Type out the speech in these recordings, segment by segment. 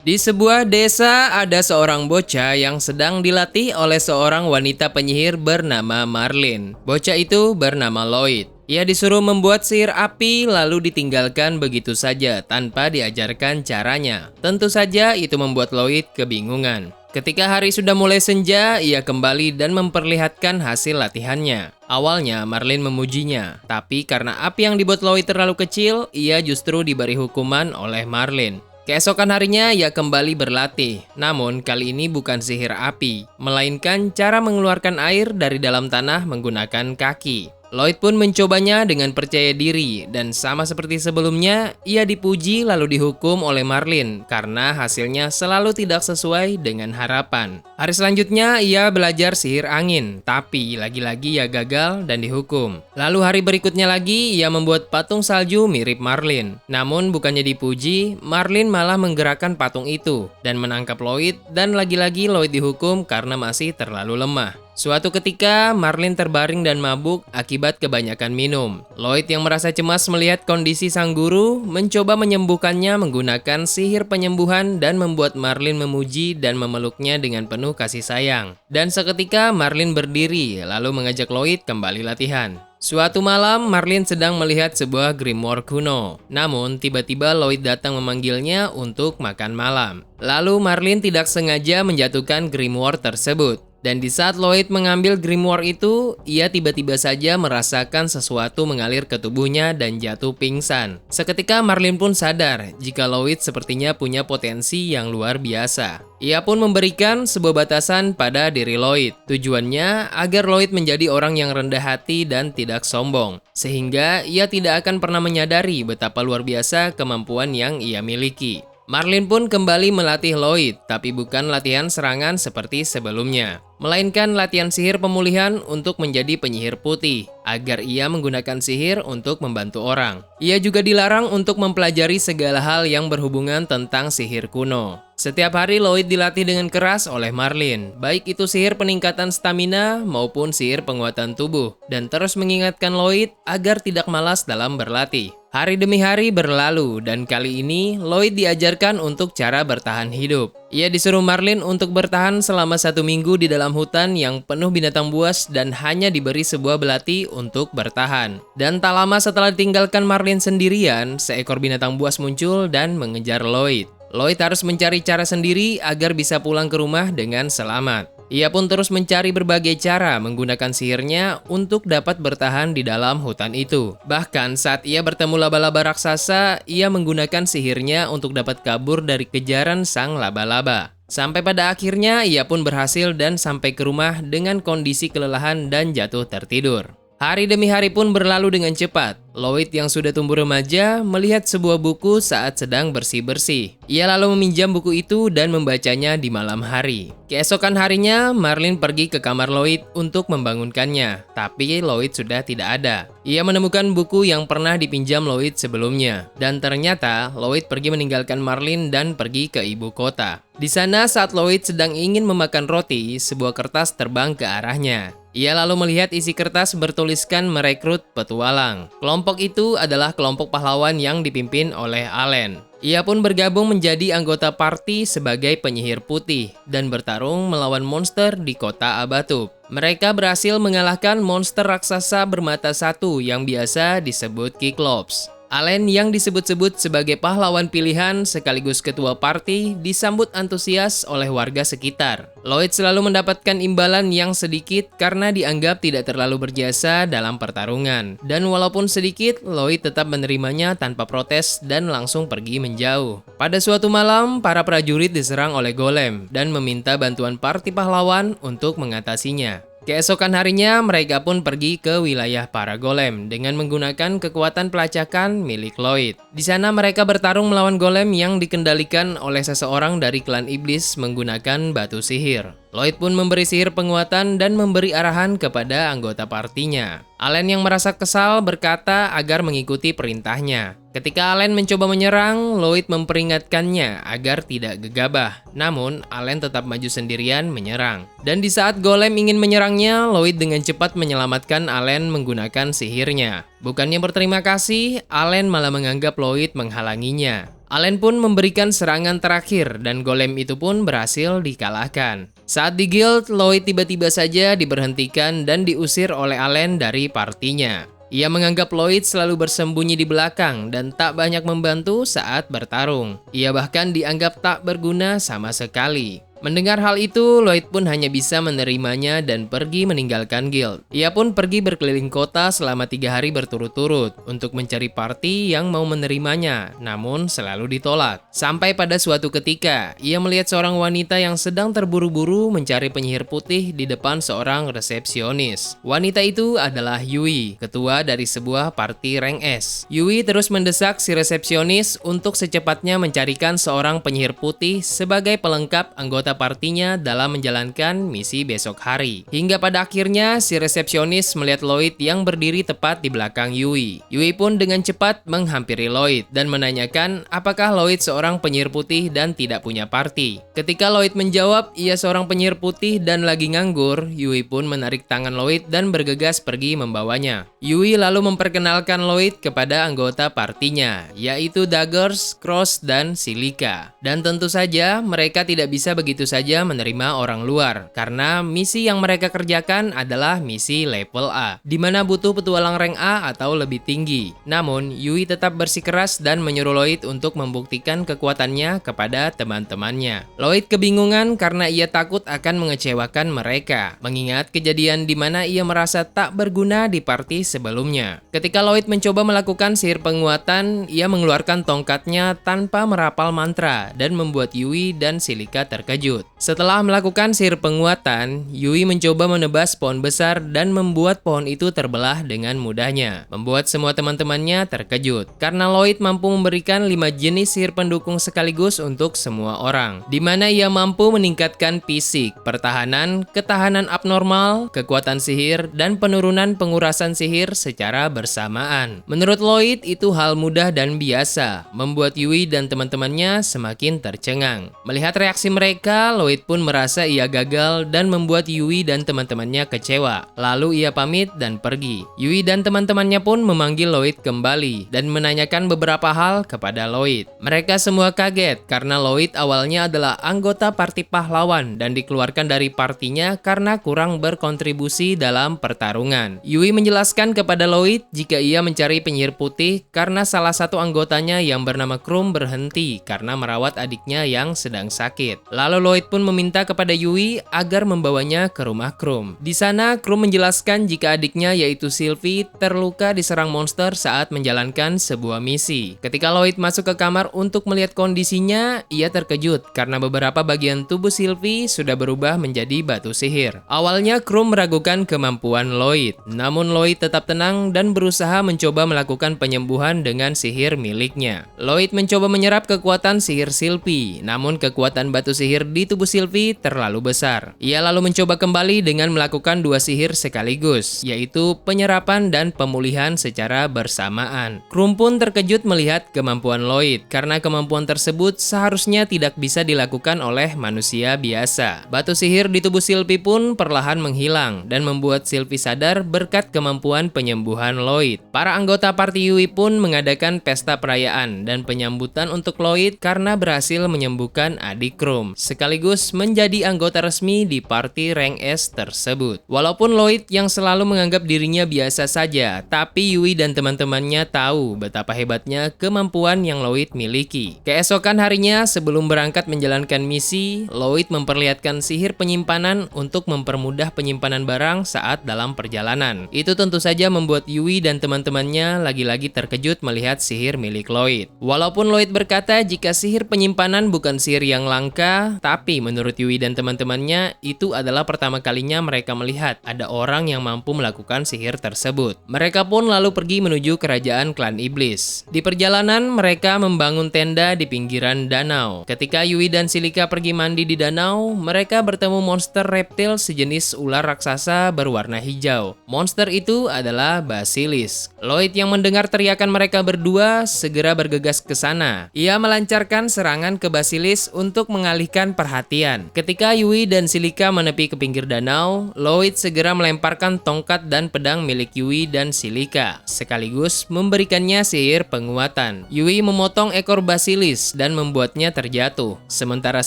Di sebuah desa ada seorang bocah yang sedang dilatih oleh seorang wanita penyihir bernama Marlin. Bocah itu bernama Lloyd. Ia disuruh membuat sihir api lalu ditinggalkan begitu saja tanpa diajarkan caranya. Tentu saja itu membuat Lloyd kebingungan. Ketika hari sudah mulai senja, ia kembali dan memperlihatkan hasil latihannya. Awalnya Marlin memujinya, tapi karena api yang dibuat Lloyd terlalu kecil, ia justru diberi hukuman oleh Marlin. Keesokan harinya ia kembali berlatih, namun kali ini bukan sihir api, melainkan cara mengeluarkan air dari dalam tanah menggunakan kaki. Lloyd pun mencobanya dengan percaya diri, dan sama seperti sebelumnya, ia dipuji lalu dihukum oleh Marlin karena hasilnya selalu tidak sesuai dengan harapan. Hari selanjutnya ia belajar sihir angin, tapi lagi-lagi ia gagal dan dihukum. Lalu hari berikutnya lagi ia membuat patung salju mirip Marlin. Namun bukannya dipuji, Marlin malah menggerakkan patung itu dan menangkap Lloyd, dan lagi-lagi Lloyd dihukum karena masih terlalu lemah. Suatu ketika, Marlin terbaring dan mabuk akibat kebanyakan minum. Lloyd yang merasa cemas melihat kondisi sang guru, mencoba menyembuhkannya menggunakan sihir penyembuhan dan membuat Marlin memuji dan memeluknya dengan penuh kasih sayang. Dan seketika Marlin berdiri lalu mengajak Lloyd kembali latihan. Suatu malam, Marlin sedang melihat sebuah grimoire kuno. Namun, tiba-tiba Lloyd datang memanggilnya untuk makan malam. Lalu Marlin tidak sengaja menjatuhkan grimoire tersebut. Dan di saat Lloyd mengambil grimoire itu, ia tiba-tiba saja merasakan sesuatu mengalir ke tubuhnya dan jatuh pingsan. Seketika Marlin pun sadar jika Lloyd sepertinya punya potensi yang luar biasa. Ia pun memberikan sebuah batasan pada diri Lloyd. Tujuannya agar Lloyd menjadi orang yang rendah hati dan tidak sombong. Sehingga ia tidak akan pernah menyadari betapa luar biasa kemampuan yang ia miliki. Marlin pun kembali melatih Lloyd, tapi bukan latihan serangan seperti sebelumnya, melainkan latihan sihir pemulihan untuk menjadi penyihir putih, agar ia menggunakan sihir untuk membantu orang. Ia juga dilarang untuk mempelajari segala hal yang berhubungan tentang sihir kuno. Setiap hari Lloyd dilatih dengan keras oleh Marlin, baik itu sihir peningkatan stamina maupun sihir penguatan tubuh, dan terus mengingatkan Lloyd agar tidak malas dalam berlatih. Hari demi hari berlalu, dan kali ini Lloyd diajarkan untuk cara bertahan hidup. Ia disuruh Marlin untuk bertahan selama 1 minggu di dalam hutan yang penuh binatang buas dan hanya diberi sebuah belati untuk bertahan. Dan tak lama setelah ditinggalkan Marlin sendirian, seekor binatang buas muncul dan mengejar Lloyd. Lloyd harus mencari cara sendiri agar bisa pulang ke rumah dengan selamat. Ia pun terus mencari berbagai cara menggunakan sihirnya untuk dapat bertahan di dalam hutan itu. Bahkan saat ia bertemu laba-laba raksasa, ia menggunakan sihirnya untuk dapat kabur dari kejaran sang laba-laba. Sampai pada akhirnya ia pun berhasil dan sampai ke rumah dengan kondisi kelelahan dan jatuh tertidur. Hari demi hari pun berlalu dengan cepat. Lloyd yang sudah tumbuh remaja melihat sebuah buku saat sedang bersih-bersih. Ia lalu meminjam buku itu dan membacanya di malam hari. Keesokan harinya, Marlin pergi ke kamar Lloyd untuk membangunkannya. Tapi Lloyd sudah tidak ada. Ia menemukan buku yang pernah dipinjam Lloyd sebelumnya. Dan ternyata Lloyd pergi meninggalkan Marlin dan pergi ke ibu kota. Di sana saat Lloyd sedang ingin memakan roti, sebuah kertas terbang ke arahnya. Ia lalu melihat isi kertas bertuliskan merekrut petualang. Kelompok itu adalah kelompok pahlawan yang dipimpin oleh Allen. Ia pun bergabung menjadi anggota party sebagai penyihir putih dan bertarung melawan monster di kota Abatub. Mereka berhasil mengalahkan monster raksasa bermata satu yang biasa disebut Kiklops. Allen yang disebut-sebut sebagai pahlawan pilihan sekaligus ketua party disambut antusias oleh warga sekitar. Lloyd selalu mendapatkan imbalan yang sedikit karena dianggap tidak terlalu berjasa dalam pertarungan. Dan walaupun sedikit, Lloyd tetap menerimanya tanpa protes dan langsung pergi menjauh. Pada suatu malam, para prajurit diserang oleh golem dan meminta bantuan party pahlawan untuk mengatasinya. Keesokan harinya, mereka pun pergi ke wilayah para golem dengan menggunakan kekuatan pelacakan milik Lloyd. Di sana mereka bertarung melawan golem yang dikendalikan oleh seseorang dari klan iblis menggunakan batu sihir. Lloyd pun memberi sihir penguatan dan memberi arahan kepada anggota partinya. Allen yang merasa kesal berkata agar mengikuti perintahnya. Ketika Allen mencoba menyerang, Lloyd memperingatkannya agar tidak gegabah. Namun, Allen tetap maju sendirian menyerang. Dan di saat golem ingin menyerangnya, Lloyd dengan cepat menyelamatkan Allen menggunakan sihirnya. Bukannya berterima kasih, Allen malah menganggap Lloyd menghalanginya. Allen pun memberikan serangan terakhir dan golem itu pun berhasil dikalahkan. Saat di guild, Lloyd tiba-tiba saja diberhentikan dan diusir oleh Allen dari partinya. Ia menganggap Lloyd selalu bersembunyi di belakang dan tak banyak membantu saat bertarung. Ia bahkan dianggap tak berguna sama sekali. Mendengar hal itu, Lloyd pun hanya bisa menerimanya dan pergi meninggalkan guild. Ia pun pergi berkeliling kota selama 3 hari berturut-turut untuk mencari party yang mau menerimanya, namun selalu ditolak. Sampai pada suatu ketika, ia melihat seorang wanita yang sedang terburu-buru mencari penyihir putih di depan seorang resepsionis. Wanita itu adalah Yui, ketua dari sebuah party rank S. Yui terus mendesak si resepsionis untuk secepatnya mencarikan seorang penyihir putih sebagai pelengkap anggota partinya dalam menjalankan misi besok hari. Hingga pada akhirnya si resepsionis melihat Lloyd yang berdiri tepat di belakang Yui. Yui pun dengan cepat menghampiri Lloyd dan menanyakan apakah Lloyd seorang penyihir putih dan tidak punya party. Ketika Lloyd menjawab ia seorang penyihir putih dan lagi nganggur, Yui pun menarik tangan Lloyd dan bergegas pergi membawanya. Yui lalu memperkenalkan Lloyd kepada anggota partinya, yaitu Daggers, Cross, dan Silica. Dan tentu saja mereka tidak bisa begitu saja menerima orang luar, karena misi yang mereka kerjakan adalah misi level A, di mana butuh petualang rank A atau lebih tinggi. Namun, Yui tetap bersikeras dan menyuruh Lloyd untuk membuktikan kekuatannya kepada teman-temannya. Lloyd kebingungan karena ia takut akan mengecewakan mereka, mengingat kejadian di mana ia merasa tak berguna di party sebelumnya. Ketika Lloyd mencoba melakukan sihir penguatan, ia mengeluarkan tongkatnya tanpa merapal mantra dan membuat Yui dan Silica terkejut. Setelah melakukan sihir penguatan, Yui mencoba menebas pohon besar dan membuat pohon itu terbelah dengan mudahnya, membuat semua teman-temannya terkejut. Karena Lloyd mampu memberikan 5 jenis sihir pendukung sekaligus untuk semua orang, di mana ia mampu meningkatkan fisik, pertahanan, ketahanan abnormal, kekuatan sihir, dan penurunan pengurasan sihir secara bersamaan. Menurut Lloyd, itu hal mudah dan biasa, membuat Yui dan teman-temannya semakin tercengang. Melihat reaksi mereka, Lloyd pun merasa ia gagal dan membuat Yui dan teman-temannya kecewa. Lalu ia pamit dan pergi. Yui dan teman-temannya pun memanggil Lloyd kembali dan menanyakan beberapa hal kepada Lloyd. Mereka semua kaget karena Lloyd awalnya adalah anggota parti pahlawan dan dikeluarkan dari partinya karena kurang berkontribusi dalam pertarungan. Yui menjelaskan kepada Lloyd jika ia mencari penyihir putih karena salah satu anggotanya yang bernama Krum berhenti karena merawat adiknya yang sedang sakit. Lalu Lloyd pun meminta kepada Yui agar membawanya ke rumah Krum. Di sana, Krum menjelaskan jika adiknya yaitu Sylvie terluka diserang monster saat menjalankan sebuah misi. Ketika Lloyd masuk ke kamar untuk melihat kondisinya, ia terkejut karena beberapa bagian tubuh Sylvie sudah berubah menjadi batu sihir. Awalnya Krum meragukan kemampuan Lloyd, namun Lloyd tetap tenang dan berusaha mencoba melakukan penyembuhan dengan sihir miliknya. Lloyd mencoba menyerap kekuatan sihir Sylvie, namun kekuatan batu sihir di tubuh Sylvie terlalu besar. Ia lalu mencoba kembali dengan melakukan 2 sihir sekaligus, yaitu penyerapan dan pemulihan secara bersamaan. Krum pun terkejut melihat kemampuan Lloyd, karena kemampuan tersebut seharusnya tidak bisa dilakukan oleh manusia biasa. Batu sihir di tubuh Sylvie pun perlahan menghilang dan membuat Sylvie sadar berkat kemampuan penyembuhan Lloyd. Para anggota party Yui pun mengadakan pesta perayaan dan penyambutan untuk Lloyd karena berhasil menyembuhkan adik Krum, sekaligus menjadi anggota resmi di party rank S tersebut. Walaupun Lloyd yang selalu menganggap dirinya biasa saja, tapi Yui dan teman-temannya tahu betapa hebatnya kemampuan yang Lloyd miliki. Keesokan harinya, sebelum berangkat menjalankan misi, Lloyd memperlihatkan sihir penyimpanan untuk mempermudah penyimpanan barang saat dalam perjalanan. Itu tentu saja membuat Yui dan teman-temannya lagi-lagi terkejut melihat sihir milik Lloyd. Walaupun Lloyd berkata jika sihir penyimpanan bukan sihir yang langka, tapi menurut Yui dan teman-temannya, itu adalah pertama kalinya mereka melihat ada orang yang mampu melakukan sihir tersebut. Mereka pun lalu pergi menuju kerajaan klan iblis. Di perjalanan, mereka membangun tenda di pinggiran danau. Ketika Yui dan Silica pergi mandi di danau, mereka bertemu monster reptil sejenis ular raksasa berwarna hijau. Monster itu adalah Basilisk. Lloyd yang mendengar teriakan mereka berdua segera bergegas ke sana. Ia melancarkan serangan ke Basilisk untuk mengalihkan perhatian perhatian. Ketika Yui dan Silika menepi ke pinggir danau, Lloyd segera melemparkan tongkat dan pedang milik Yui dan Silika, sekaligus memberikannya sihir penguatan. Yui memotong ekor basilis dan membuatnya terjatuh, sementara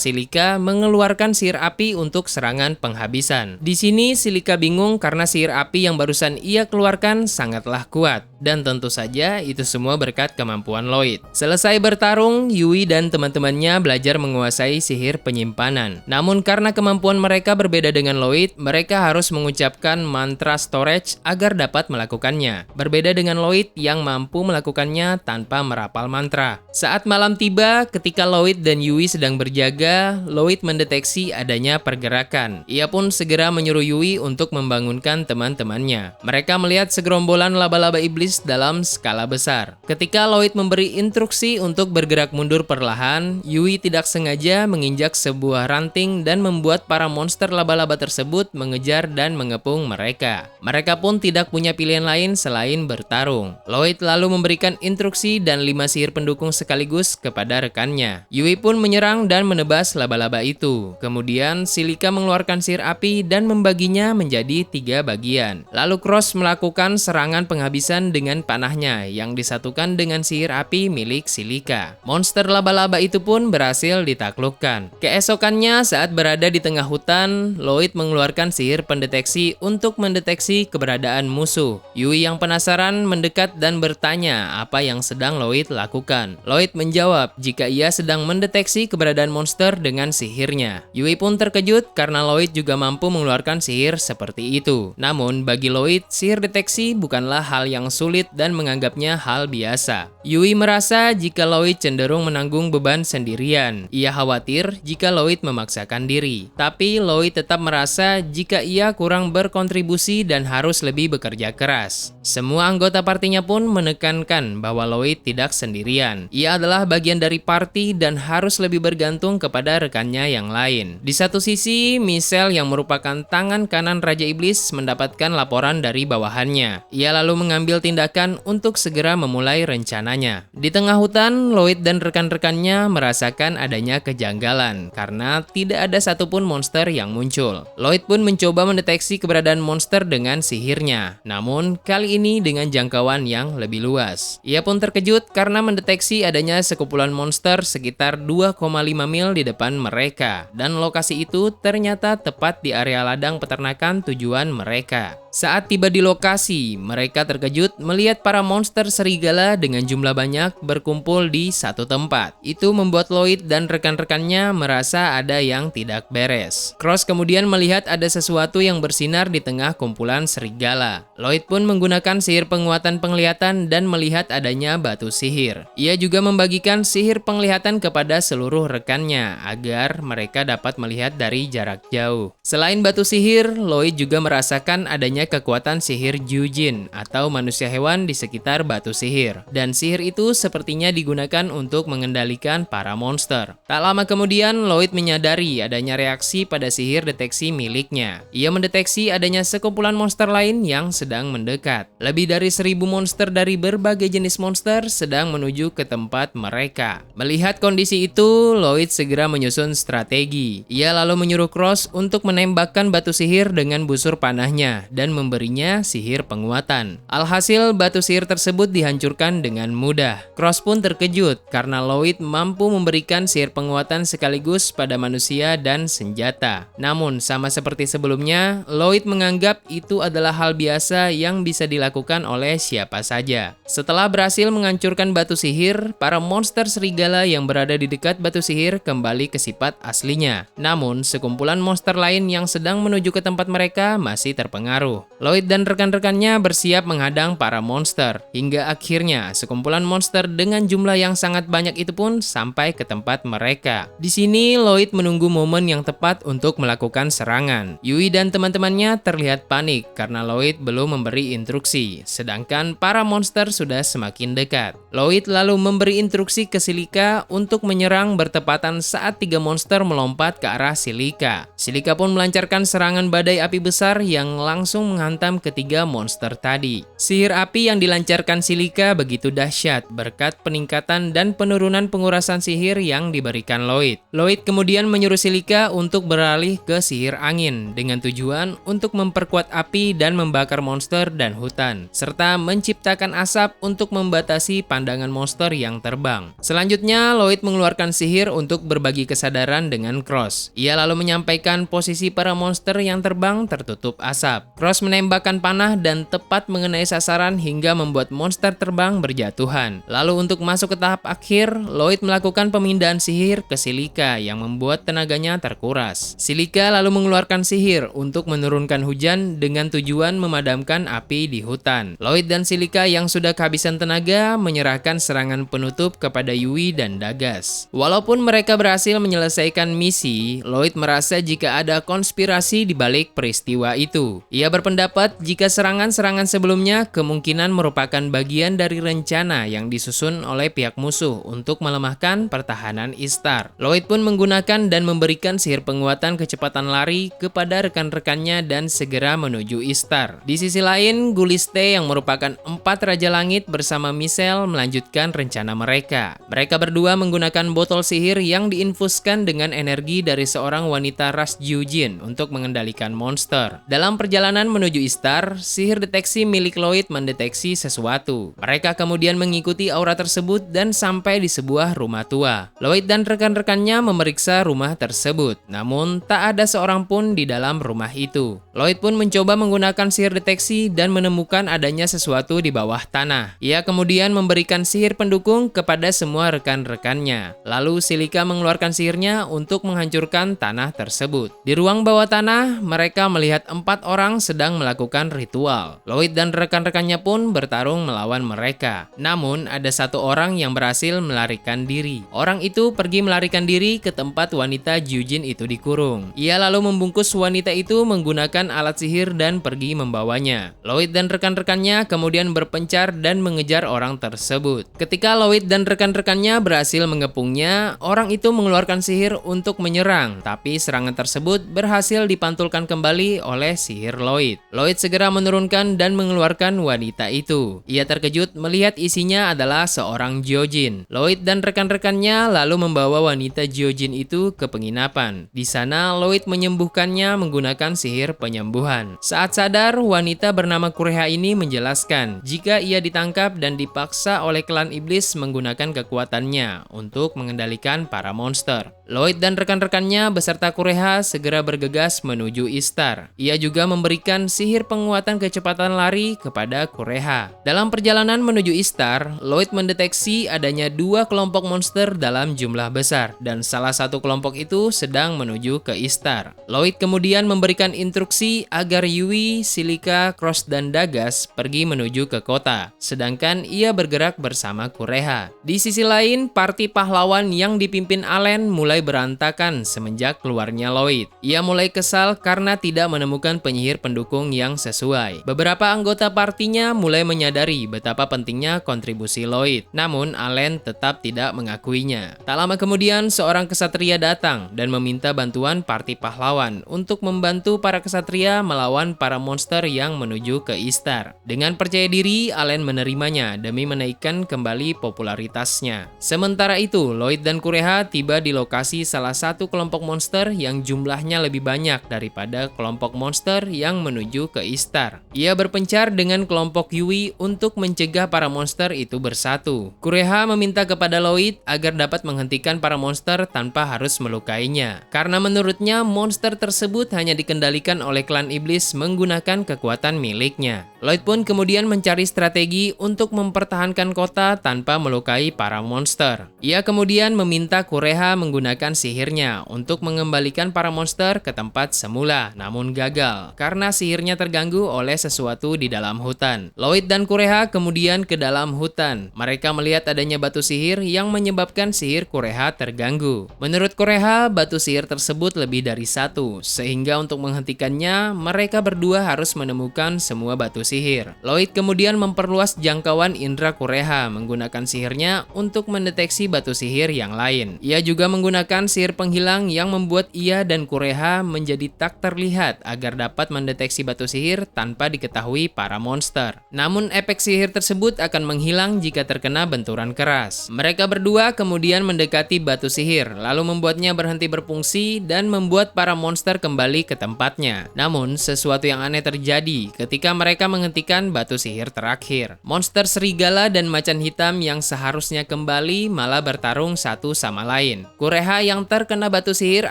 Silika mengeluarkan sihir api untuk serangan penghabisan. Di sini Silika bingung karena sihir api yang barusan ia keluarkan sangatlah kuat, dan tentu saja itu semua berkat kemampuan Lloyd. Selesai bertarung, Yui dan teman-temannya belajar menguasai sihir penyimpanan. Namun karena kemampuan mereka berbeda dengan Lloyd, mereka harus mengucapkan mantra storage agar dapat melakukannya. Berbeda dengan Lloyd yang mampu melakukannya tanpa merapal mantra. Saat malam tiba, ketika Lloyd dan Yui sedang berjaga, Lloyd mendeteksi adanya pergerakan. Ia pun segera menyuruh Yui untuk membangunkan teman-temannya. Mereka melihat segerombolan laba-laba iblis dalam skala besar. Ketika Lloyd memberi instruksi untuk bergerak mundur perlahan, Yui tidak sengaja menginjak sebuah ranting dan membuat para monster laba-laba tersebut mengejar dan mengepung mereka. Mereka pun tidak punya pilihan lain selain bertarung. Lloyd lalu memberikan instruksi dan 5 sihir pendukung sekaligus kepada rekannya. Yui pun menyerang dan menebas laba-laba itu. Kemudian Silika mengeluarkan sihir api dan membaginya menjadi 3 bagian. Lalu Cross melakukan serangan penghabisan dengan panahnya yang disatukan dengan sihir api milik Silika. Monster laba-laba itu pun berhasil ditaklukkan. Keesokannya saat berada di tengah hutan, Lloyd mengeluarkan sihir pendeteksi untuk mendeteksi keberadaan musuh. Yui yang penasaran mendekat dan bertanya apa yang sedang Lloyd lakukan. Lloyd menjawab jika ia sedang mendeteksi keberadaan monster dengan sihirnya. Yui pun terkejut karena Lloyd juga mampu mengeluarkan sihir seperti itu. Namun bagi Lloyd, sihir deteksi bukanlah hal yang sulit dan menganggapnya hal biasa. Yui merasa jika Lloyd cenderung menanggung beban sendirian. Ia khawatir jika Lloyd memaksakan diri. Tapi Lloyd tetap merasa jika ia kurang berkontribusi dan harus lebih bekerja keras. Semua anggota partinya pun menekankan bahwa Lloyd tidak sendirian. Ia adalah bagian dari party dan harus lebih bergantung kepada rekannya yang lain. Di satu sisi, Michelle yang merupakan tangan kanan Raja Iblis mendapatkan laporan dari bawahannya. Ia lalu mengambil tindakan untuk segera memulai rencananya. Di tengah hutan, Lloyd dan rekan-rekannya merasakan adanya kejanggalan karena tidak ada satupun monster yang muncul. Lloyd pun mencoba mendeteksi keberadaan monster dengan sihirnya, namun kali ini dengan jangkauan yang lebih luas. Ia pun terkejut karena mendeteksi adanya sekumpulan monster sekitar 2,5 mil di depan mereka, dan lokasi itu ternyata tepat di area ladang peternakan tujuan mereka. Saat tiba di lokasi, mereka terkejut melihat para monster serigala dengan jumlah banyak berkumpul di satu tempat. Itu membuat Lloyd dan rekan-rekannya merasa ada yang tidak beres. Cross kemudian melihat ada sesuatu yang bersinar di tengah kumpulan serigala. Lloyd pun menggunakan sihir penguatan penglihatan dan melihat adanya batu sihir. Ia juga membagikan sihir penglihatan kepada seluruh rekannya agar mereka dapat melihat dari jarak jauh. Selain batu sihir, Lloyd juga merasakan adanya kekuatan sihir Jujin atau manusia hewan di sekitar batu sihir. Dan sihir itu sepertinya digunakan untuk mengendalikan para monster. Tak lama kemudian, Lloyd menyadari adanya reaksi pada sihir deteksi miliknya. Ia mendeteksi adanya sekumpulan monster lain yang sedang mendekat. Lebih dari 1000 monster dari berbagai jenis monster sedang menuju ke tempat mereka. Melihat kondisi itu, Lloyd segera menyusun strategi. Ia lalu menyuruh Cross untuk menembakkan batu sihir dengan busur panahnya dan memberinya sihir penguatan. Alhasil, batu sihir tersebut dihancurkan dengan mudah. Cross pun terkejut karena Lloyd mampu memberikan sihir penguatan sekaligus pada manusia dan senjata. Namun, sama seperti sebelumnya, Lloyd menganggap itu adalah hal biasa yang bisa dilakukan oleh siapa saja. Setelah berhasil menghancurkan batu sihir, para monster serigala yang berada di dekat batu sihir kembali ke sifat aslinya. Namun, sekumpulan monster lain yang sedang menuju ke tempat mereka masih terpengaruh. Lloyd dan rekan-rekannya bersiap menghadang para monster. Hingga akhirnya, sekumpulan monster dengan jumlah yang sangat banyak itu pun sampai ke tempat mereka. Di sini, Lloyd menunggu momen yang tepat untuk melakukan serangan. Yui dan teman-temannya terlihat panik karena Lloyd belum memberi instruksi, sedangkan para monster sudah semakin dekat. Lloyd lalu memberi instruksi ke Silika untuk menyerang bertepatan saat 3 monster melompat ke arah Silika. Silika pun melancarkan serangan badai api besar yang langsung menghantam ketiga monster tadi. Sihir api yang dilancarkan Silika begitu dahsyat berkat peningkatan dan penurunan pengurasan sihir yang diberikan Lloyd. Lloyd kemudian menyuruh Silika untuk beralih ke sihir angin dengan tujuan untuk memperkuat api dan membakar monster dan hutan, serta menciptakan asap untuk membatasi pandangan monster yang terbang. Selanjutnya, Lloyd mengeluarkan sihir untuk berbagi kesadaran dengan Cross. Ia lalu menyampaikan posisi para monster yang terbang tertutup asap. Cross menembakkan panah dan tepat mengenai sasaran hingga membuat monster terbang berjatuhan. Lalu untuk masuk ke tahap akhir, Lloyd melakukan pemindahan sihir ke Silika yang membuat tenaganya terkuras. Silika lalu mengeluarkan sihir untuk menurunkan hujan dengan tujuan memadamkan api di hutan. Lloyd dan Silika yang sudah kehabisan tenaga menyerahkan serangan penutup kepada Yui dan Dagas. Walaupun mereka berhasil menyelesaikan misi, Lloyd merasa jika ada konspirasi di balik peristiwa itu. Ia berpendapat jika serangan-serangan sebelumnya kemungkinan merupakan bagian dari rencana yang disusun oleh pihak musuh untuk melemahkan pertahanan Istar. Lloyd pun menggunakan dan memberikan sihir penguatan kecepatan lari kepada rekan-rekannya dan segera menuju Istar. Di sisi lain, Guliste yang merupakan 4 Raja Langit bersama Michelle melanjutkan rencana mereka. Mereka berdua menggunakan botol sihir yang diinfuskan dengan energi dari seorang wanita ras Gyujin untuk mengendalikan monster. Dalam perjalanan menuju Istar, sihir deteksi milik Lloyd mendeteksi sesuatu. Mereka kemudian mengikuti aura tersebut dan sampai di sebuah rumah tua. Lloyd dan rekan-rekannya memeriksa rumah tersebut, namun tak ada seorang pun di dalam rumah itu. Lloyd pun mencoba menggunakan sihir deteksi dan menemukan adanya sesuatu di bawah tanah. Ia kemudian memberikan sihir pendukung kepada semua rekan-rekannya. Lalu Silika mengeluarkan sihirnya untuk menghancurkan tanah tersebut. Di ruang bawah tanah, mereka melihat 4 orang sedang melakukan ritual. Lloyd dan rekan-rekannya pun bertarung melawan mereka. Namun, ada satu orang yang berhasil melarikan diri. Orang itu pergi melarikan diri ke tempat wanita Gyujin itu dikurung. Ia lalu membungkus wanita itu menggunakan alat sihir dan pergi membawanya. Lloyd dan rekan-rekannya kemudian berpencar dan mengejar orang tersebut. Ketika Lloyd dan rekan-rekannya berhasil mengepungnya, orang itu mengeluarkan sihir untuk menyerang, tapi serangan tersebut berhasil dipantulkan kembali oleh sihir Lloyd. Lloyd segera menurunkan dan mengeluarkan wanita itu. Ia terkejut melihat isinya adalah seorang Gyojin. Lloyd dan rekan-rekannya lalu membawa wanita Gyojin itu ke penginapan. Di sana Lloyd menyembuhkannya menggunakan sihir penyembuhan. Saat sadar, wanita bernama Kureha ini menjelaskan jika ia ditangkap dan dipaksa oleh klan iblis menggunakan kekuatannya untuk mengendalikan para monster. Lloyd dan rekan-rekannya beserta Kureha segera bergegas menuju Istar. Ia juga memberikan sihir penguatan kecepatan lari kepada Kureha. Dalam perjalanan menuju Istar, Lloyd mendeteksi adanya 2 kelompok monster dalam jumlah besar, dan salah satu kelompok itu sedang menuju ke Istar. Lloyd kemudian memberikan instruksi agar Yui, Silika, Cross, dan Dagas pergi menuju ke kota, sedangkan ia bergerak bersama Kureha. Di sisi lain, parti pahlawan yang dipimpin Allen mulai berantakan semenjak keluarnya Lloyd. Ia mulai kesal karena tidak menemukan penyihir pendukung yang sesuai. Beberapa anggota partinya mulai menyadari betapa pentingnya kontribusi Lloyd, namun Allen tetap tidak mengakuinya. Tak lama kemudian, seorang kesatria datang dan meminta bantuan parti pahlawan untuk membantu para kesatria melawan para monster yang menuju ke Istar. Dengan percaya diri, Allen menerimanya demi menaikkan kembali popularitasnya. Sementara itu, Lloyd dan Kureha tiba di lokasi salah satu kelompok monster yang jumlahnya lebih banyak daripada kelompok monster yang menuju ke Istar. Ia berpencar dengan kelompok Yui untuk mencegah para monster itu bersatu. Kureha meminta kepada Lloyd agar dapat menghentikan para monster tanpa harus melukainya, karena menurutnya monster tersebut hanya dikendalikan oleh klan iblis menggunakan kekuatan miliknya. Lloyd pun kemudian mencari strategi untuk mempertahankan kota tanpa melukai para monster. Ia kemudian meminta Kureha menggunakan sihirnya untuk mengembalikan para monster ke tempat semula, namun gagal karena sihirnya terganggu oleh sesuatu di dalam hutan. Lloyd dan Kureha kemudian ke dalam hutan. Mereka melihat adanya batu sihir yang menyebabkan sihir Kureha terganggu. Menurut Kureha, batu sihir tersebut lebih dari 1, sehingga untuk menghentikannya, mereka berdua harus menemukan semua batu sihir. Lloyd kemudian memperluas jangkauan indera Kureha menggunakan sihirnya untuk mendeteksi batu sihir yang lain. Ia juga menggunakan sihir penghilang yang membuat ia dan Kureha menjadi tak terlihat agar dapat mendeteksi batu sihir tanpa diketahui para monster. monster. Namun efek sihir tersebut akan menghilang jika terkena benturan keras. Mereka berdua kemudian mendekati batu sihir, lalu membuatnya berhenti berfungsi dan membuat para monster kembali ke tempatnya. Namun, sesuatu yang aneh terjadi ketika mereka menghentikan batu sihir terakhir. Monster serigala dan macan hitam yang seharusnya kembali malah bertarung satu sama lain. Kureha yang terkena batu sihir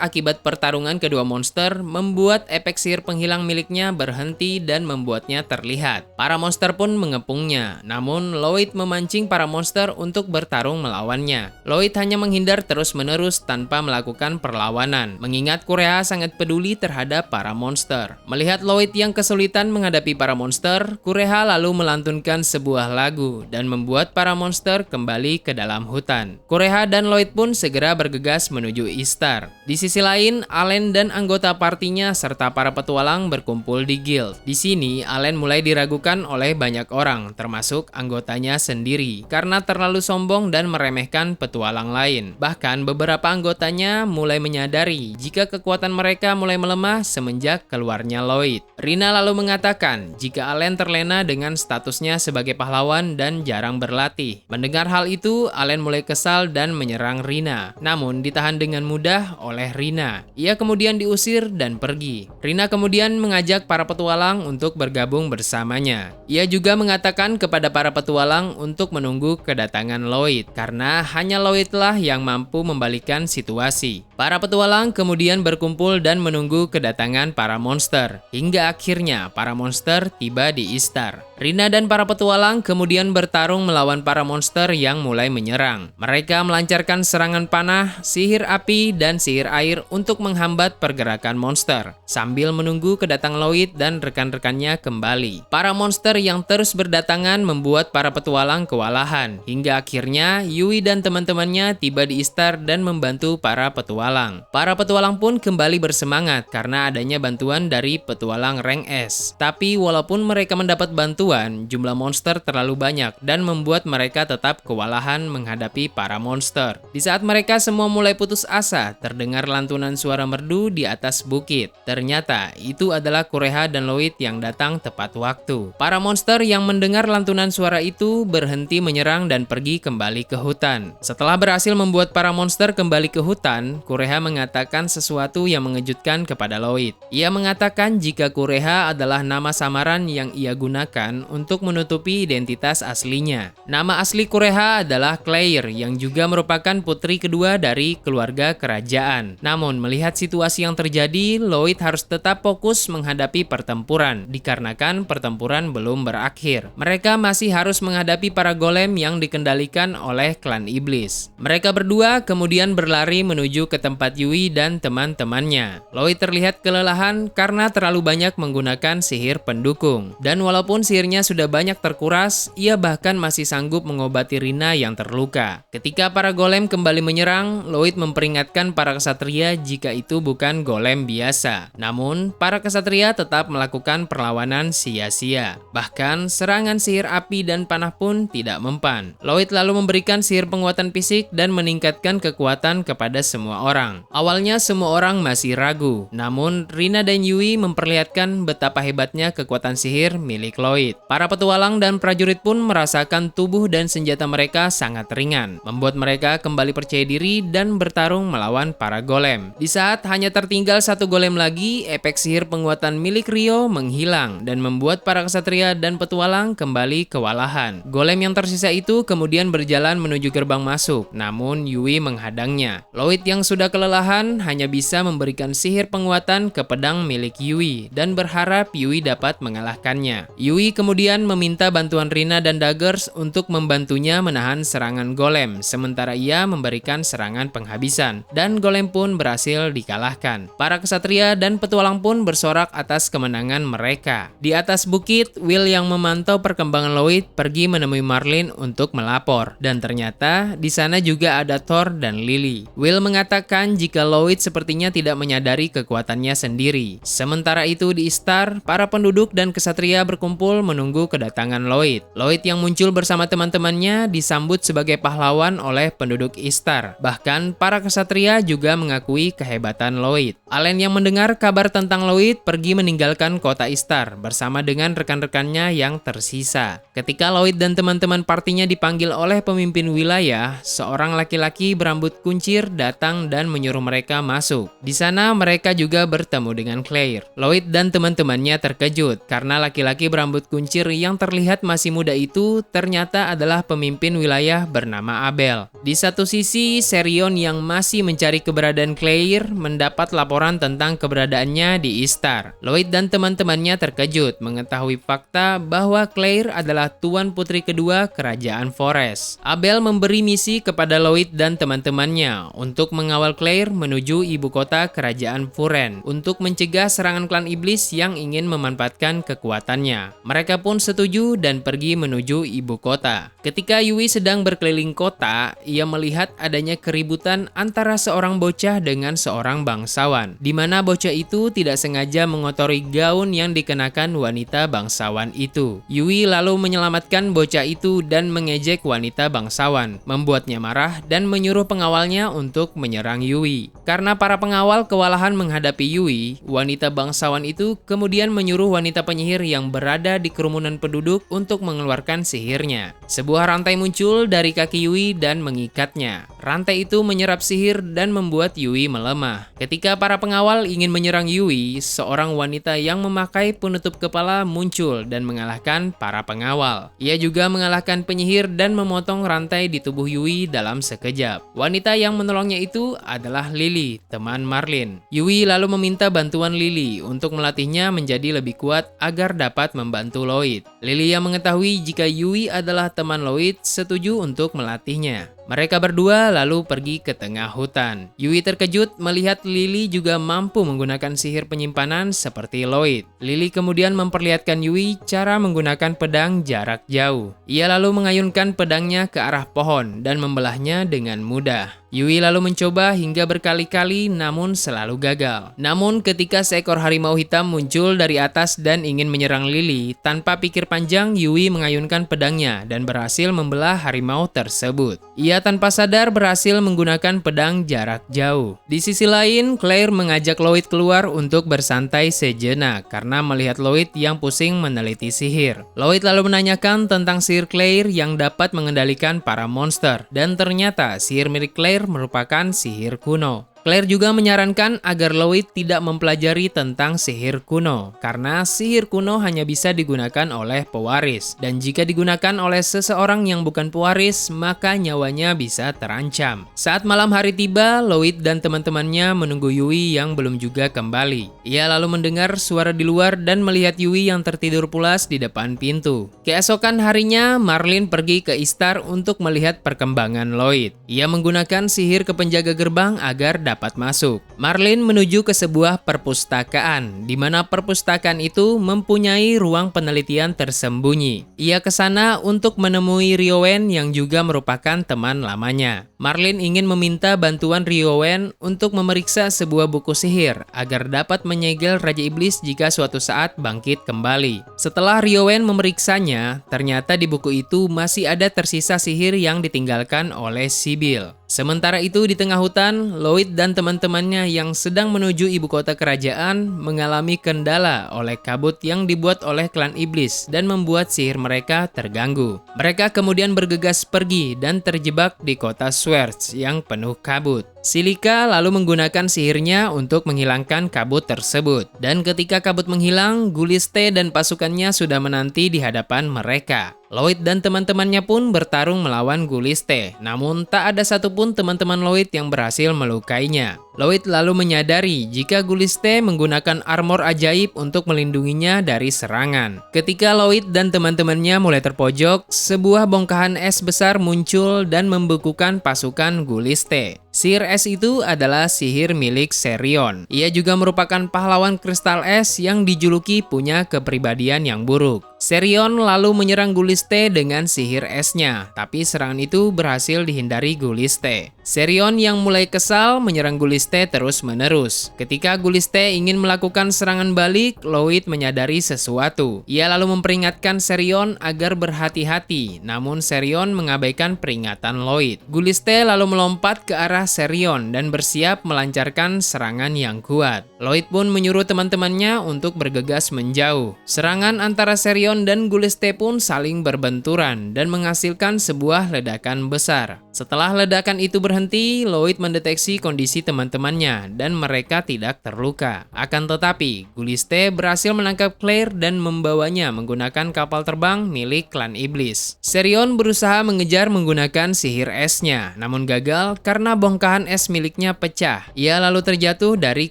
akibat pertarungan kedua monster membuat efek sihir penghilang miliknya berhenti dan membuatnya terlihat. Para monster pun mengepungnya, namun Lloyd memancing para monster untuk bertarung melawannya. Lloyd hanya menghindar terus-menerus tanpa melakukan perlawanan, mengingat Kureha sangat peduli terhadap para monster. Melihat Lloyd yang kesulitan menghadapi para monster, Kureha lalu melantunkan sebuah lagu dan membuat para monster kembali ke dalam hutan. Kureha dan Lloyd pun segera bergegas menuju Ishtar. Di sisi lain, Allen dan anggota partinya serta para petualang berkumpul di guild. Di sini, Allen mulai diragukan oleh banyak orang, termasuk anggotanya sendiri, karena terlalu sombong dan meremehkan petualang lain. Bahkan beberapa anggotanya mulai menyadari jika kekuatan mereka mulai melemah semenjak keluarnya Lloyd. Rina lalu mengatakan jika Allen terlena dengan statusnya sebagai pahlawan dan jarang berlatih. Mendengar hal itu, Allen mulai kesal dan menyerang Rina. Namun ditahan dengan mudah oleh Rina. Ia kemudian diusir dan pergi. Rina kemudian mengajak para petualang untuk bergabung bersamanya. Ia juga mengatakan kepada para petualang untuk menunggu kedatangan Lloyd, karena hanya Lloydlah yang mampu membalikkan situasi. Para petualang kemudian berkumpul dan menunggu kedatangan para monster. Hingga akhirnya para monster tiba di Ishtar. Rina dan para petualang kemudian bertarung melawan para monster yang mulai menyerang. Mereka melancarkan serangan panah, sihir api, dan sihir air untuk menghambat pergerakan monster, sambil menunggu kedatangan Lloyd dan rekan-rekannya kembali. Para monster yang terus berdatangan membuat para petualang kewalahan, hingga akhirnya Yui dan teman-temannya tiba di Ishtar dan membantu para petualang. Para petualang pun kembali bersemangat karena adanya bantuan dari petualang rank S. Tapi walaupun mereka mendapat bantuan, jumlah monster terlalu banyak dan membuat mereka tetap kewalahan menghadapi para monster. Di saat mereka semua mulai putus asa, terdengar lantunan suara merdu di atas bukit. Ternyata itu adalah Kureha dan Lloyd yang datang tepat waktu. Para monster yang mendengar lantunan suara itu berhenti menyerang dan pergi kembali ke hutan. Setelah berhasil membuat para monster kembali ke hutan, Kureha mengatakan sesuatu yang mengejutkan kepada Lloyd. Ia mengatakan jika Kureha adalah nama samaran yang ia gunakan untuk menutupi identitas aslinya. Nama asli Kureha adalah Claire, yang juga merupakan putri kedua dari keluarga kerajaan. Namun melihat situasi yang terjadi, Lloyd harus tetap fokus menghadapi pertempuran, dikarenakan pertempuran belum berakhir. Mereka masih harus menghadapi para golem yang dikendalikan oleh klan iblis. Mereka berdua kemudian berlari menuju ke tempat Yui dan teman-temannya. Lloyd terlihat kelelahan karena terlalu banyak menggunakan sihir pendukung. Dan walaupun sihirnya sudah banyak terkuras, ia bahkan masih sanggup mengobati Rina yang terluka. Ketika para golem kembali menyerang, Lloyd memperingatkan para kesatria jika itu bukan golem biasa. Namun, para kesatria tetap melakukan perlawanan sia-sia. Bahkan, serangan sihir api dan panah pun tidak mempan. Lloyd lalu memberikan sihir penguatan fisik dan meningkatkan kekuatan kepada semua orang. Awalnya semua orang masih ragu, namun Rina dan Yui memperlihatkan betapa hebatnya kekuatan sihir milik Lloyd. Para petualang dan prajurit pun merasakan tubuh dan senjata mereka sangat ringan, membuat mereka kembali percaya diri dan bertarung melawan para golem. Di saat hanya tertinggal satu golem lagi, efek sihir penguatan milik Rio menghilang dan membuat para kesatria dan petualang kembali kewalahan. Golem yang tersisa itu kemudian berjalan menuju gerbang masuk, namun Yui menghadangnya. Lloyd yang sudah kelelahan hanya bisa memberikan sihir penguatan ke pedang milik Yui dan berharap Yui dapat mengalahkannya. Yui kemudian meminta bantuan Rina dan Daggers untuk membantunya menahan serangan golem, sementara ia memberikan serangan penghabisan, dan golem pun berhasil dikalahkan. Para kesatria dan petualang pun bersorak atas kemenangan mereka. Di atas bukit, Will yang memantau perkembangan Lloyd pergi menemui Marlin untuk melapor, dan ternyata di sana juga ada Thor dan Lily. Will mengatakan menandakan jika Lloyd sepertinya tidak menyadari kekuatannya sendiri. Sementara itu di Istar, para penduduk dan kesatria berkumpul menunggu kedatangan Lloyd. Lloyd yang muncul bersama teman-temannya disambut sebagai pahlawan oleh penduduk Istar. Bahkan para kesatria juga mengakui kehebatan Lloyd. Allen yang mendengar kabar tentang Lloyd pergi meninggalkan kota Istar bersama dengan rekan-rekannya yang tersisa. Ketika Lloyd dan teman-teman partinya dipanggil oleh pemimpin wilayah, seorang laki-laki berambut kuncir datang dan menyuruh mereka masuk. Di sana mereka juga bertemu dengan Claire. Lloyd dan teman-temannya terkejut karena laki-laki berambut kuncir yang terlihat masih muda itu ternyata adalah pemimpin wilayah bernama Abel. Di satu sisi, Serion yang masih mencari keberadaan Claire mendapat laporan tentang keberadaannya di Istar. Lloyd dan teman-temannya terkejut mengetahui fakta bahwa Claire adalah tuan putri kedua kerajaan Forest. Abel memberi misi kepada Lloyd dan teman-temannya untuk mengawal Claire menuju ibu kota kerajaan Furen untuk mencegah serangan klan iblis yang ingin memanfaatkan kekuatannya. Mereka pun setuju dan pergi menuju ibu kota. Ketika Yui sedang berkeliling kota, ia melihat adanya keributan antara seorang bocah dengan seorang bangsawan, di mana bocah itu tidak sengaja mengotori gaun yang dikenakan wanita bangsawan itu. Yui lalu menyelamatkan bocah itu dan mengejek wanita bangsawan, membuatnya marah dan menyuruh pengawalnya untuk menyerang Yui. Karena para pengawal kewalahan menghadapi Yui, wanita bangsawan itu kemudian menyuruh wanita penyihir yang berada di kerumunan penduduk untuk mengeluarkan sihirnya. Sebuah rantai muncul dari kaki Yui dan mengikatnya. Rantai itu menyerap sihir dan membuat Yui melemah. Ketika para pengawal ingin menyerang Yui, seorang wanita yang memakai penutup kepala muncul dan mengalahkan para pengawal. Ia juga mengalahkan penyihir dan memotong rantai di tubuh Yui dalam sekejap. Wanita yang menolongnya itu adalah Lily, teman Marlin. Yui lalu meminta bantuan Lily untuk melatihnya menjadi lebih kuat agar dapat membantu Lloyd. Lily yang mengetahui jika Yui adalah teman Lloyd setuju untuk melatihnya. Mereka berdua lalu pergi ke tengah hutan. Yui terkejut melihat Lily juga mampu menggunakan sihir penyimpanan seperti Lloyd. Lily kemudian memperlihatkan Yui cara menggunakan pedang jarak jauh. Ia lalu mengayunkan pedangnya ke arah pohon dan membelahnya dengan mudah. Yui lalu mencoba hingga berkali-kali namun selalu gagal. Namun ketika seekor harimau hitam muncul dari atas dan ingin menyerang Lily, tanpa pikir panjang Yui mengayunkan pedangnya dan berhasil membelah harimau tersebut. Ia tanpa sadar berhasil menggunakan pedang jarak jauh. Di sisi lain, Claire mengajak Lloyd keluar untuk bersantai sejenak karena melihat Lloyd yang pusing meneliti sihir. Lloyd lalu menanyakan tentang sihir Claire yang dapat mengendalikan para monster dan ternyata sihir milik Claire merupakan sihir kuno. Claire juga menyarankan agar Lloyd tidak mempelajari tentang sihir kuno, karena sihir kuno hanya bisa digunakan oleh pewaris, dan jika digunakan oleh seseorang yang bukan pewaris, maka nyawanya bisa terancam. Saat malam hari tiba, Lloyd dan teman-temannya menunggu Yui yang belum juga kembali. Ia lalu mendengar suara di luar dan melihat Yui yang tertidur pulas di depan pintu. Keesokan harinya, Marlin pergi ke Istar untuk melihat perkembangan Lloyd. Ia menggunakan sihir ke penjaga gerbang agar dapat masuk. Marlin menuju ke sebuah perpustakaan, di mana perpustakaan itu mempunyai ruang penelitian tersembunyi. Ia ke sana untuk menemui Riowen yang juga merupakan teman lamanya. Marlin ingin meminta bantuan Riowen untuk memeriksa sebuah buku sihir agar dapat menyegel Raja Iblis jika suatu saat bangkit kembali. Setelah Riowen memeriksanya, ternyata di buku itu masih ada tersisa sihir yang ditinggalkan oleh Sibyl. Sementara itu di tengah hutan, Lloyd dan teman-temannya yang sedang menuju ibu kota kerajaan mengalami kendala oleh kabut yang dibuat oleh klan iblis dan membuat sihir mereka terganggu. Mereka kemudian bergegas pergi dan terjebak di kota Schwartz yang penuh kabut. Silika lalu menggunakan sihirnya untuk menghilangkan kabut tersebut. Dan ketika kabut menghilang, Guliste dan pasukannya sudah menanti di hadapan mereka. Lloyd dan teman-temannya pun bertarung melawan Guliste, namun tak ada satupun teman-teman Lloyd yang berhasil melukainya. Lloyd lalu menyadari jika Guliste menggunakan armor ajaib untuk melindunginya dari serangan. Ketika Lloyd dan teman-temannya mulai terpojok, sebuah bongkahan es besar muncul dan membekukan pasukan Guliste. Sihir es itu adalah sihir milik Serion. Ia juga merupakan pahlawan kristal es yang dijuluki punya kepribadian yang buruk. Serion lalu menyerang Guliste dengan sihir esnya, tapi serangan itu berhasil dihindari Guliste. Serion yang mulai kesal menyerang Guliste terus-menerus. Ketika Guliste ingin melakukan serangan balik, Lloyd menyadari sesuatu. Ia lalu memperingatkan Serion agar berhati-hati, namun Serion mengabaikan peringatan Lloyd. Guliste lalu melompat ke arah Serion dan bersiap melancarkan serangan yang kuat. Lloyd pun menyuruh teman-temannya untuk bergegas menjauh. Serangan antara Serion dan Guliste pun saling berbenturan dan menghasilkan sebuah ledakan besar. Setelah ledakan itu berhenti, Lloyd mendeteksi kondisi teman-temannya dan mereka tidak terluka. Akan tetapi, Guliste berhasil menangkap Claire dan membawanya menggunakan kapal terbang milik klan iblis. Serion berusaha mengejar menggunakan sihir esnya, namun gagal karena bongkahan es miliknya pecah. Ia lalu terjatuh dari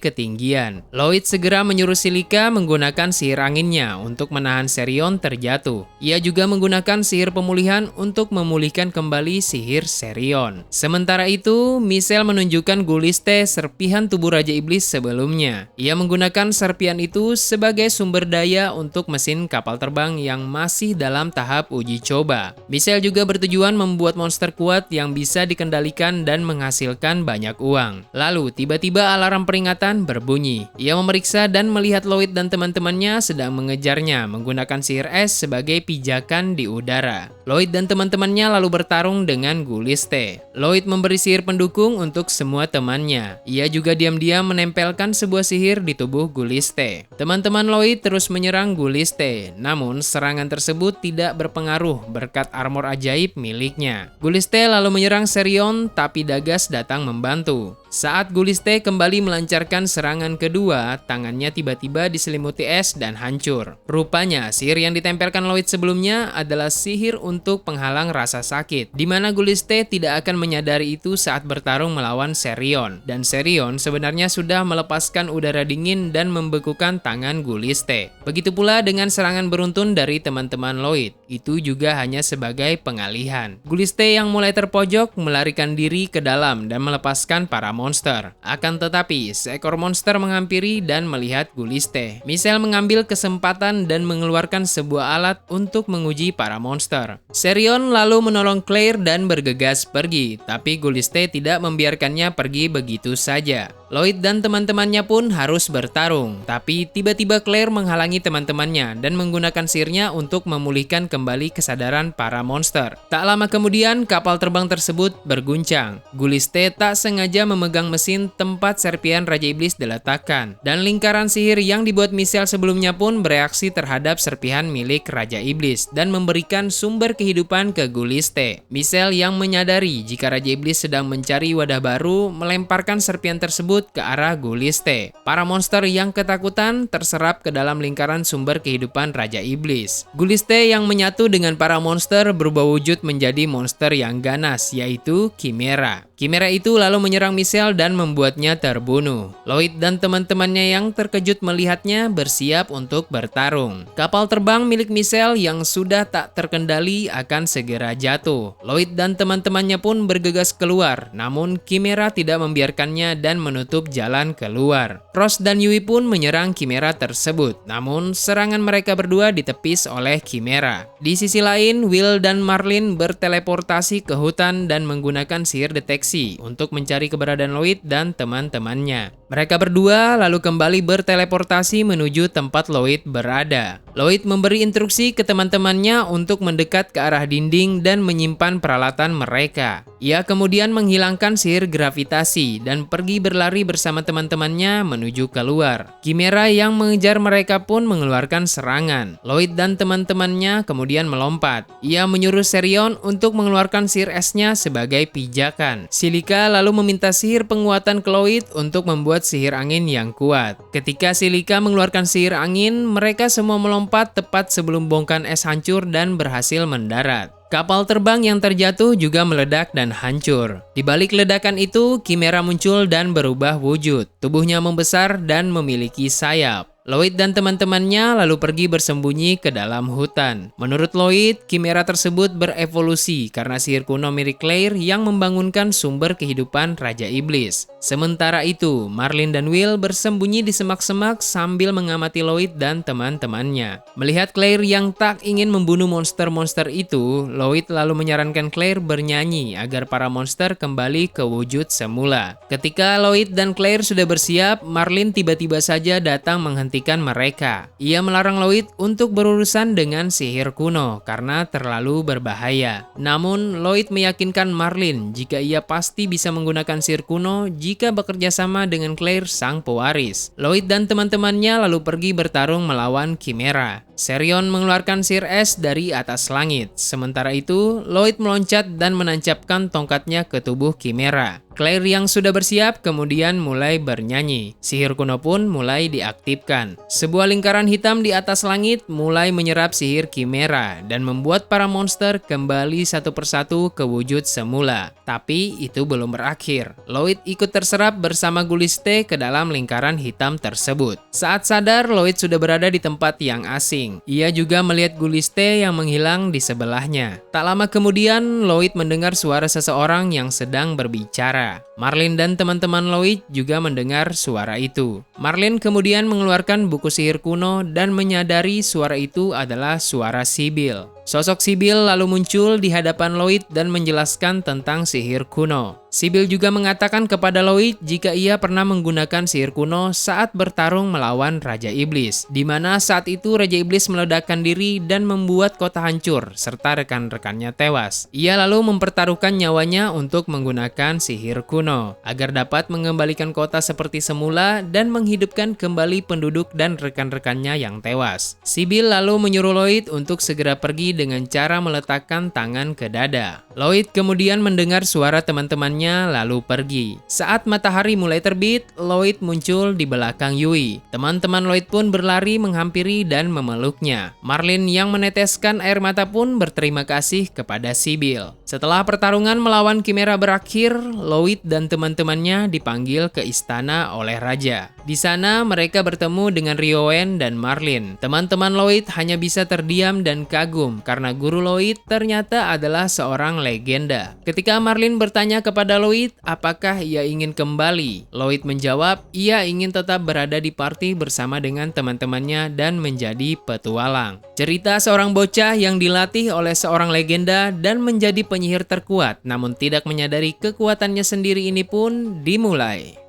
ketinggian. Lloyd segera menyuruh Silika menggunakan sihir anginnya untuk menahan Serion terjatuh. Ia juga menggunakan sihir pemulihan untuk memulihkan kembali sihir Serion. Sementara itu, Michelle menunjukkan Guliste serpihan tubuh Raja Iblis sebelumnya. Ia menggunakan serpihan itu sebagai sumber daya untuk mesin kapal terbang yang masih dalam tahap uji coba. Michelle juga bertujuan membuat monster kuat yang bisa dikendalikan dan menghasilkan banyak uang. Lalu, tiba-tiba alarm peringatan berbunyi. Ia memeriksa dan melihat Lloyd dan teman-temannya sedang mengejarnya menggunakan sihir es sebagai pijakan di udara. Lloyd dan teman-temannya lalu bertarung dengan Guliste. Lloyd memberi sihir pendukung untuk semua temannya. Ia juga diam-diam menempelkan sebuah sihir di tubuh Guliste. Teman-teman Lloyd terus menyerang Guliste, namun serangan tersebut tidak berpengaruh berkat armor ajaib miliknya. Guliste lalu menyerang Serion, tapi Dagas datang membantu. Saat Guliste kembali melancarkan serangan kedua, tangannya tiba-tiba diselimuti es dan hancur. Rupanya, sihir yang ditempelkan Lloyd sebelumnya adalah sihir untuk penghalang rasa sakit, di mana Guliste tidak akan menyadari itu saat bertarung melawan Serion. Dan Serion sebenarnya sudah melepaskan udara dingin dan membekukan tangan Guliste. Begitu pula dengan serangan beruntun dari teman-teman Lloyd. Itu juga hanya sebagai pengalihan. Guliste yang mulai terpojok melarikan diri ke dalam dan melepaskan para monster. Akan tetapi, seekor monster menghampiri dan melihat Guliste. Michelle mengambil kesempatan dan mengeluarkan sebuah alat untuk menguji para monster. Serion lalu menolong Claire dan bergegas pergi, tapi Guliste tidak membiarkannya pergi begitu saja. Lloyd dan teman-temannya pun harus bertarung, tapi tiba-tiba Claire menghalangi teman-temannya dan menggunakan sihirnya untuk memulihkan kembali kesadaran para monster. Tak lama kemudian, kapal terbang tersebut berguncang. Guliste tak sengaja memegang mesin tempat serpihan Raja Iblis diletakkan, dan lingkaran sihir yang dibuat Michelle sebelumnya pun bereaksi terhadap serpihan milik Raja Iblis dan memberikan sumber kehidupan ke Guliste. Michelle yang menyadari jika Raja Iblis sedang mencari wadah baru, melemparkan serpihan tersebut ke arah Guliste. Para monster yang ketakutan terserap ke dalam lingkaran sumber kehidupan Raja Iblis. Guliste yang menyatu dengan para monster berubah wujud menjadi monster yang ganas, yaitu Chimera. Chimera itu lalu menyerang Michelle dan membuatnya terbunuh. Lloyd dan teman-temannya yang terkejut melihatnya bersiap untuk bertarung. Kapal terbang milik Michelle yang sudah tak terkendali akan segera jatuh. Lloyd dan teman-temannya pun bergegas keluar, namun Chimera tidak membiarkannya dan menutup jalan keluar. Ross dan Yui pun menyerang Chimera tersebut, namun serangan mereka berdua ditepis oleh Chimera. Di sisi lain, Will dan Marlin berteleportasi ke hutan dan menggunakan sihir deteksi untuk mencari keberadaan Lloyd dan teman-temannya. Mereka berdua lalu kembali berteleportasi menuju tempat Lloyd berada. Lloyd memberi instruksi ke teman-temannya untuk mendekat ke arah dinding dan menyimpan peralatan mereka. Ia kemudian menghilangkan sihir gravitasi dan pergi berlari bersama teman-temannya menuju keluar. Chimera yang mengejar mereka pun mengeluarkan serangan. Lloyd dan teman-temannya kemudian melompat. Ia menyuruh Serion untuk mengeluarkan sihir esnya sebagai pijakan. Silika lalu meminta sihir penguatan ke Lloyd untuk membuat sihir angin yang kuat. Ketika Silika mengeluarkan sihir angin, mereka semua melompat tepat sebelum bongkahan es hancur dan berhasil mendarat. Kapal terbang yang terjatuh juga meledak dan hancur. Di balik ledakan itu, Chimera muncul dan berubah wujud. Tubuhnya membesar dan memiliki sayap. Lloyd dan teman-temannya lalu pergi bersembunyi ke dalam hutan. Menurut Lloyd, Chimera tersebut berevolusi karena sihir kuno mirip Claire yang membangunkan sumber kehidupan Raja Iblis. Sementara itu, Marlin dan Will bersembunyi di semak-semak sambil mengamati Lloyd dan teman-temannya. Melihat Claire yang tak ingin membunuh monster-monster itu, Lloyd lalu menyarankan Claire bernyanyi agar para monster kembali ke wujud semula. Ketika Lloyd dan Claire sudah bersiap, Marlin tiba-tiba saja datang menghentikan mereka. Ia melarang Lloyd untuk berurusan dengan sihir kuno karena terlalu berbahaya. Namun, Lloyd meyakinkan Marlin jika ia pasti bisa menggunakan sihir kuno jika bekerja sama dengan Claire sang pewaris. Lloyd dan teman-temannya lalu pergi bertarung melawan Chimera. Serion mengeluarkan sihir es dari atas langit. Sementara itu, Lloyd meloncat dan menancapkan tongkatnya ke tubuh Chimera. Claire yang sudah bersiap kemudian mulai bernyanyi. Sihir kuno pun mulai diaktifkan. Sebuah lingkaran hitam di atas langit mulai menyerap sihir Chimera dan membuat para monster kembali satu persatu ke wujud semula. Tapi itu belum berakhir. Lloyd ikut terserap bersama Guliste ke dalam lingkaran hitam tersebut. Saat sadar, Lloyd sudah berada di tempat yang asing. Ia juga melihat Guliste yang menghilang di sebelahnya. Tak lama kemudian, Lloyd mendengar suara seseorang yang sedang berbicara. Marlin dan teman-teman Lloyd juga mendengar suara itu. Marlin kemudian mengeluarkan buku sihir kuno dan menyadari suara itu adalah suara Sibyl. Sosok Sibyl lalu muncul di hadapan Lloyd dan menjelaskan tentang sihir kuno. Sibyl juga mengatakan kepada Lloyd jika ia pernah menggunakan sihir kuno saat bertarung melawan Raja Iblis, di mana saat itu Raja Iblis meledakkan diri dan membuat kota hancur, serta rekan-rekannya tewas. Ia lalu mempertaruhkan nyawanya untuk menggunakan sihir kuno, agar dapat mengembalikan kota seperti semula dan menghidupkan kembali penduduk dan rekan-rekannya yang tewas. Sibyl lalu menyuruh Lloyd untuk segera pergi dengan cara meletakkan tangan ke dada. Lloyd kemudian mendengar suara teman-temannya lalu pergi. Saat matahari mulai terbit, Lloyd muncul di belakang Yui. Teman-teman Lloyd pun berlari menghampiri dan memeluknya. Marlin yang meneteskan air mata pun berterima kasih kepada Sibyl. Setelah pertarungan melawan Chimera berakhir, Lloyd dan teman-temannya dipanggil ke istana oleh raja. Di sana mereka bertemu dengan Riowen dan Marlin. Teman-teman Lloyd hanya bisa terdiam dan kagum karena guru Lloyd ternyata adalah seorang legenda. Ketika Marlin bertanya kepada Lloyd apakah ia ingin kembali, Lloyd menjawab ia ingin tetap berada di party bersama dengan teman-temannya dan menjadi petualang. Cerita seorang bocah yang dilatih oleh seorang legenda dan menjadi penyihir terkuat namun tidak menyadari kekuatannya sendiri ini pun dimulai.